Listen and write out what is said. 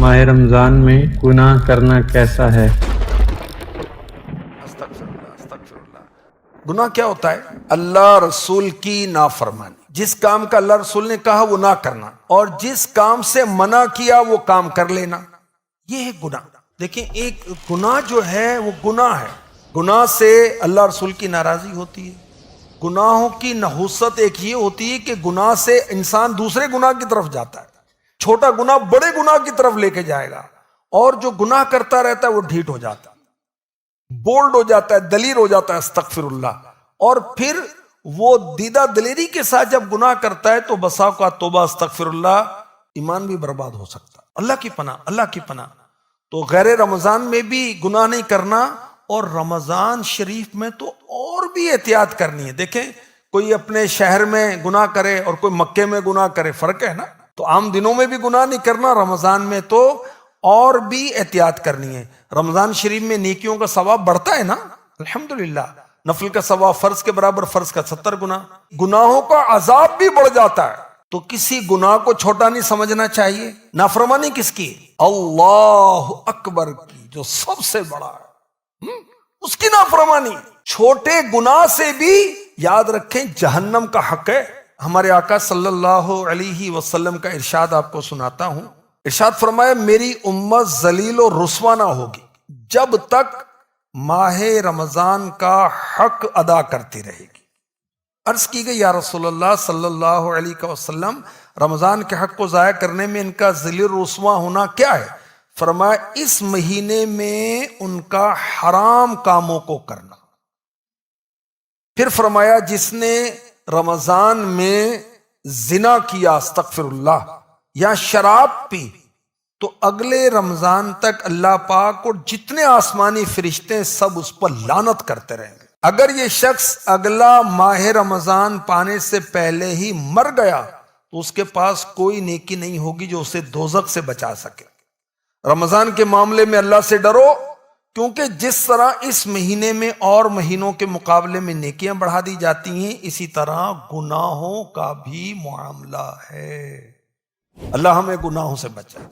ماہ رمضان میں گناہ کرنا کیسا ہے؟ گناہ کیا ہوتا ہے؟ اللہ رسول کی نافرمانی۔ جس کام کا اللہ رسول نے کہا وہ نہ کرنا، اور جس کام سے منع کیا وہ کام کر لینا، یہ ہے گناہ۔ دیکھیں، ایک گناہ جو ہے وہ گناہ ہے، گناہ سے اللہ رسول کی ناراضی ہوتی ہے۔ گناہوں کی نحوست ایک یہ ہوتی ہے کہ گناہ سے انسان دوسرے گناہ کی طرف جاتا ہے، چھوٹا گناہ بڑے گناہ کی طرف لے کے جائے گا، اور جو گناہ کرتا رہتا ہے وہ ڈھیٹ ہو جاتا ہے، بولڈ ہو جاتا ہے، دلیر ہو جاتا ہے، استغفر اللہ۔ اور پھر وہ دیدہ دلیری کے ساتھ جب گناہ کرتا ہے تو بسا کا توبہ استغفر اللہ، ایمان بھی برباد ہو سکتا ہے۔ اللہ کی پناہ، اللہ کی پناہ۔ تو غیر رمضان میں بھی گناہ نہیں کرنا، اور رمضان شریف میں تو اور بھی احتیاط کرنی ہے۔ دیکھیں، کوئی اپنے شہر میں گناہ کرے اور کوئی مکے میں گناہ کرے، فرق ہے نا۔ تو عام دنوں میں بھی گناہ نہیں کرنا، رمضان میں تو اور بھی احتیاط کرنی ہے۔ رمضان شریف میں نیکیوں کا ثواب بڑھتا ہے نا، الحمدللہ۔ نفل کا ثواب فرض کے برابر، فرض کا 70 گنا۔ گناہوں کا عذاب بھی بڑھ جاتا ہے، تو کسی گناہ کو چھوٹا نہیں سمجھنا چاہیے۔ نافرمانی کس کی؟ اللہ اکبر کی، جو سب سے بڑا ہے، اس کی نافرمانی۔ چھوٹے گناہ سے بھی یاد رکھیں جہنم کا حق ہے۔ ہمارے آقا صلی اللہ علیہ وسلم کا ارشاد آپ کو سناتا ہوں۔ ارشاد فرمایا، میری امت ذلیل و رسوا نہ ہوگی جب تک ماہ رمضان کا حق ادا کرتی رہے گی۔ عرض کی گئی، یا رسول اللہ صلی اللہ علیہ وسلم، رمضان کے حق کو ضائع کرنے میں ان کا ذلیل و رسوا ہونا کیا ہے؟ فرمایا، اس مہینے میں ان کا حرام کاموں کو کرنا۔ پھر فرمایا، جس نے رمضان میں زنا کیا، استغفر اللہ، یا شراب پی، تو اگلے رمضان تک اللہ پاک اور جتنے آسمانی فرشتے سب اس پر لعنت کرتے رہیں گے۔ اگر یہ شخص اگلا ماہ رمضان پانے سے پہلے ہی مر گیا تو اس کے پاس کوئی نیکی نہیں ہوگی جو اسے دوزخ سے بچا سکے۔ رمضان کے معاملے میں اللہ سے ڈرو، کیونکہ جس طرح اس مہینے میں اور مہینوں کے مقابلے میں نیکیاں بڑھا دی جاتی ہیں، اسی طرح گناہوں کا بھی معاملہ ہے۔ اللہ ہمیں گناہوں سے بچائے۔